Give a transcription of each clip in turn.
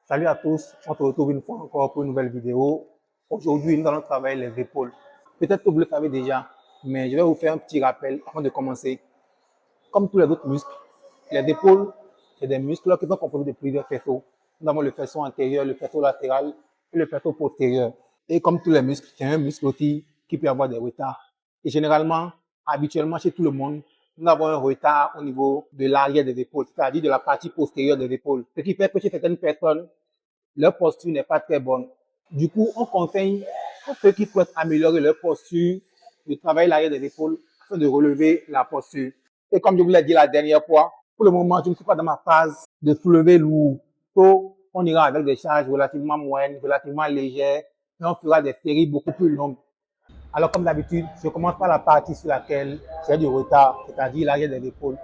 Salut à tous, on se retrouve une fois encore pour une nouvelle vidéo. Aujourd'hui, nous allons travailler les épaules. Peut-être que vous le savez déjà, mais je vais vous faire un petit rappel avant de commencer. Comme tous les autres muscles, les épaules, c'est des muscles qui sont composés de plusieurs faisceaux. Nous avons le faisceau antérieur, le faisceau latéral et le faisceau postérieur. Et comme tous les muscles, c'est un muscle aussi qui peut avoir des retards. Et généralement, habituellement, chez tout le monde, nous avons un retard au niveau de l'arrière des épaules, c'est-à-dire de la partie postérieure des épaules. Ce qui fait que chez certaines personnes, leur posture n'est pas très bonne. Du coup, on conseille à ceux qui souhaitent améliorer leur posture de travailler l'arrière des épaules afin de relever la posture. Et comme je vous l'ai dit la dernière fois, pour le moment, je ne suis pas dans ma phase de soulever lourd. Donc, on ira avec des charges relativement moyennes, relativement légères, et on fera des séries beaucoup plus longues. Alors, comme d'habitude, je commence par la partie sur laquelle j'ai du retard, c'est-à-dire l'arrière des épaules,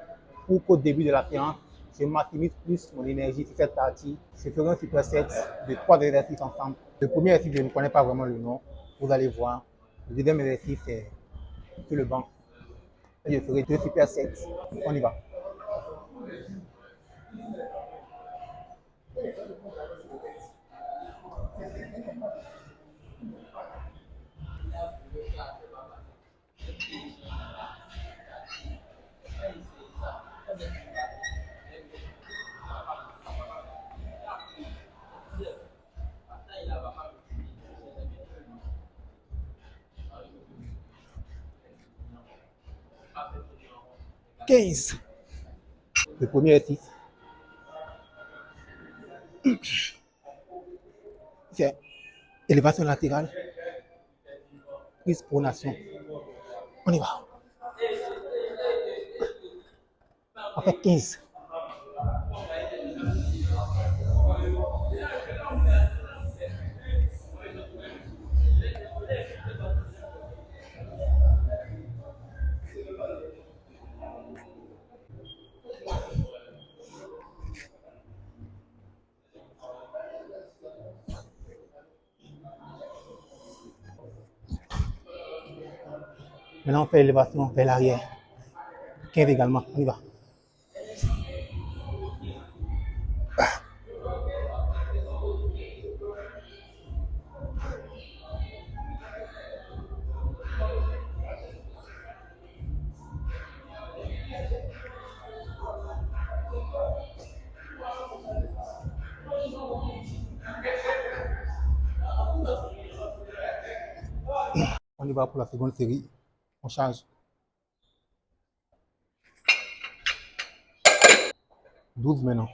pour qu'au début de la séance, je maximise plus mon énergie sur cette partie. Je ferai un superset de 3 exercices ensemble. Le premier exercice, je ne connais pas vraiment le nom. Vous allez voir. Le deuxième exercice, c'est sur le banc. Et je ferai 2 supersets. On y va. Quinze. Le premier exercice, c'est élévation latérale, prise pronation. On y va. On fait 15. Maintenant, on fait élévation vers l'arrière. 15 également. On y va. On y va pour la seconde série. On charge. 12 maintenant.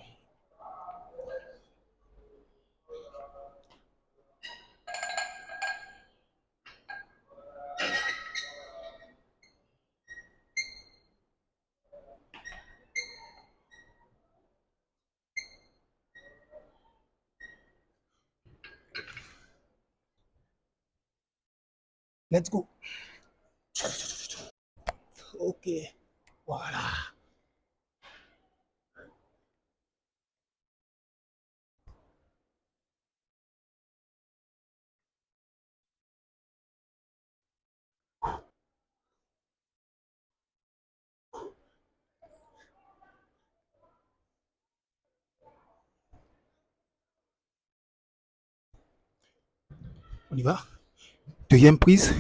Let's go. Ok. Voilà. On y va. Deuxième prise.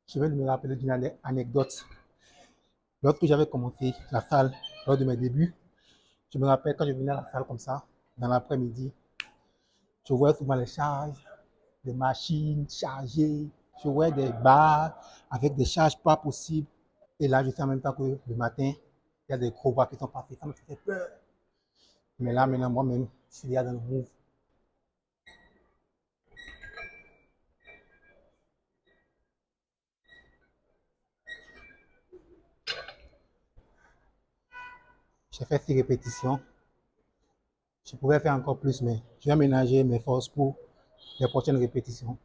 Je viens de me rappeler d'une anecdote. Lorsque j'avais commencé la salle, lors de mes débuts, je me rappelle quand je venais à la salle comme ça, dans l'après-midi, je voyais souvent les charges, des machines chargées, je voyais des barres avec des charges pas possibles. Et là, je sais en même temps que le matin, il y a des gros bras qui sont passés. Ça me faisait peur. Mais là, maintenant, moi-même, je suis déjà dans le move. J'ai fait 6 répétitions. Je pourrais faire encore plus, mais je vais ménager mes forces pour les prochaines répétitions.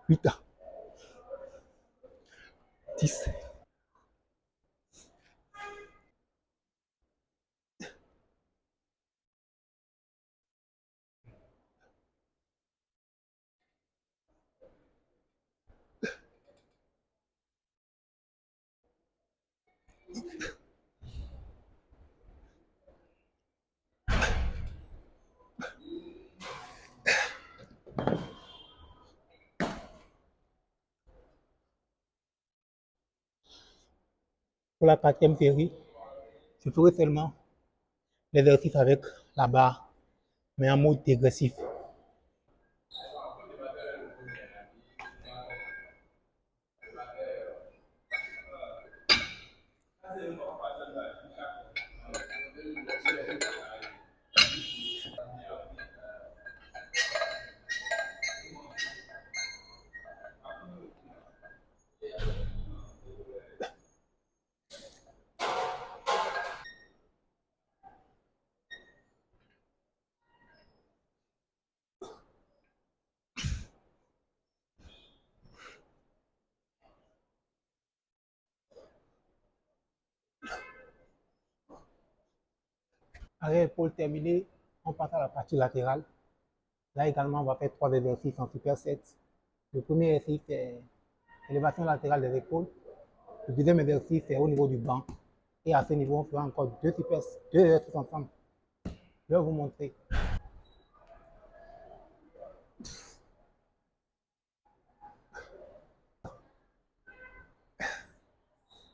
8, 10. Pour la quatrième série, je ferai seulement l'exercice avec la barre, mais en mode dégressif. Avec l'épaule terminée, on passe à la partie latérale. Là également, on va faire 3 exercices en superset. Le premier exercice, c'est élévation latérale des épaules. Le deuxième exercice, c'est au niveau du banc. Et à ce niveau, on fera encore 2 exercices ensemble. Je vais vous montrer.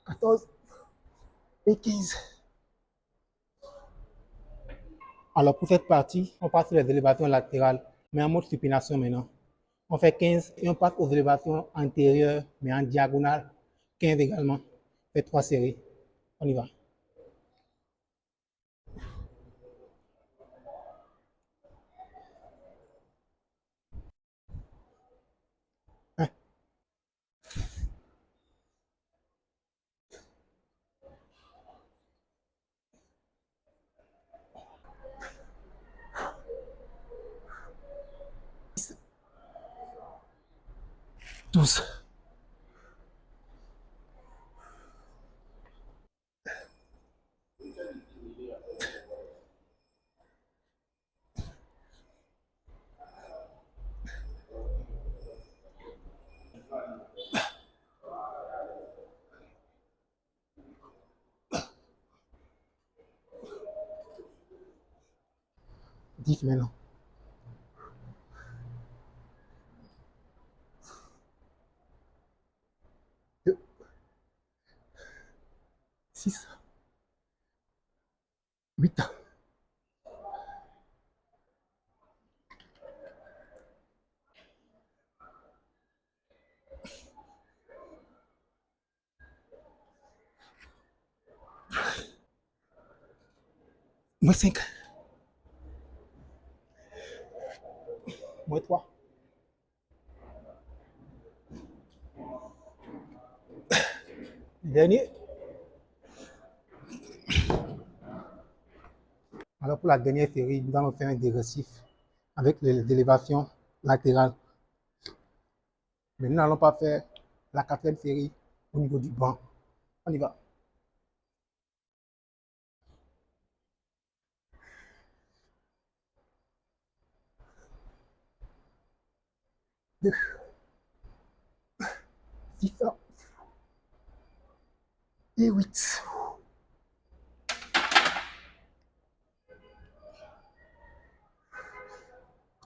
14 et 15. Alors pour cette partie, on passe sur les élévations latérales, mais en mode supination maintenant. On fait 15 et on passe aux élévations antérieures, mais en diagonale. 15 également. On fait 3 séries. On y va. 1, 12. Dix maintenant. 2, 6, 8, moins 5, moins 3. Dernier. Alors pour la dernière série, nous allons faire un dégressif avec les élévations latérales. Mais nous n'allons pas faire la quatrième série au niveau du banc. On y va. 2, 6 et 8.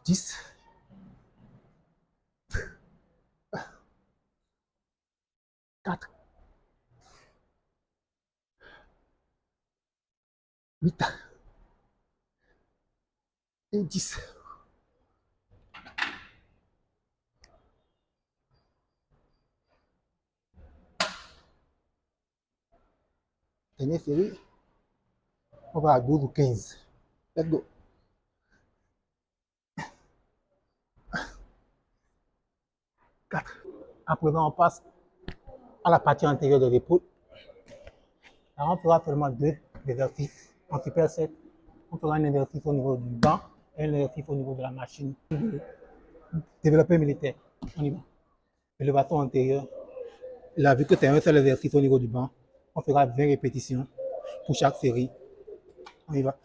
10, 4, 8 et 10. Dernière série, on va à 12 ou 15. Let's go. 4. À présent, on passe à la partie antérieure de l'épaule. Là, on fera seulement 2 exercices en superset. On fera un exercice au niveau du banc un exercice au niveau de la machine. Développeur militaire. On y va. Élévation antérieure. Là, vu que c'est un seul exercice au niveau du banc, on fera 20 répétitions pour chaque série. On y va.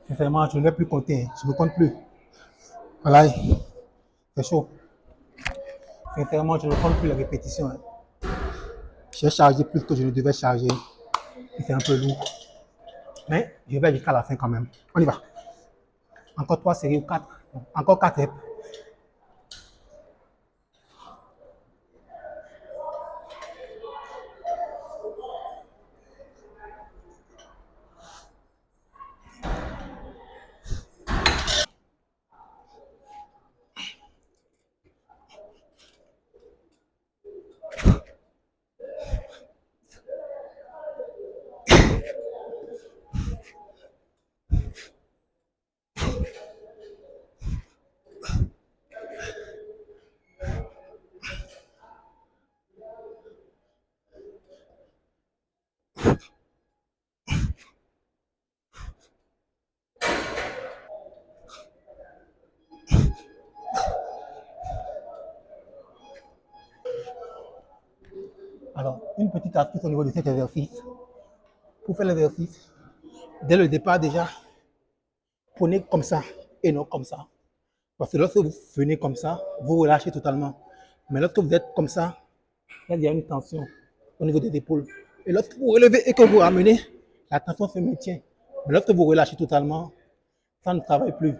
Sincèrement, je ne vais plus compter. Je ne compte plus. Voilà, c'est chaud. Sincèrement, je ne compte plus les répétitions. J'ai chargé plus que je ne devais charger. Et c'est un peu lourd. Mais je vais jusqu'à la fin quand même. On y va. Encore 3 séries ou 4. Encore 4 reps. Alors, une petite astuce au niveau de cet exercice. Pour faire l'exercice, dès le départ déjà, prenez comme ça et non comme ça. Parce que lorsque vous venez comme ça, vous relâchez totalement. Mais lorsque vous êtes comme ça, il y a une tension au niveau des épaules. Et lorsque vous relevez et que vous ramenez, la tension se maintient. Mais lorsque vous relâchez totalement, ça ne travaille plus.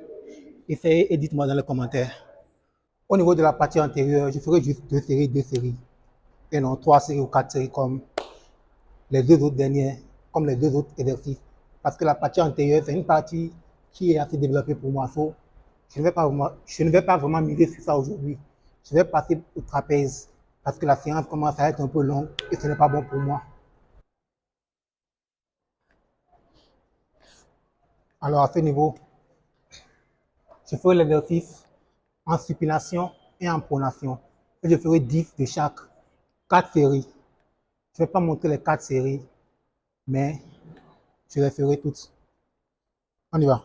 Essayez et dites-moi dans les commentaires. Au niveau de la partie antérieure, je ferai juste 2 séries. Et non 3 séries ou 4 séries comme les 2 autres dernières, comme les 2 autres exercices. Parce que la partie antérieure, c'est une partie qui est assez développée pour moi. Je ne vais pas vraiment miser sur ça aujourd'hui. Je vais passer au trapèze parce que la séance commence à être un peu longue et ce n'est pas bon pour moi. Alors à ce niveau, je ferai l'exercice en supination et en pronation. Et je ferai 10 de chaque, 4 séries. Je ne vais pas montrer les 4 séries, mais je les ferai toutes. On y va.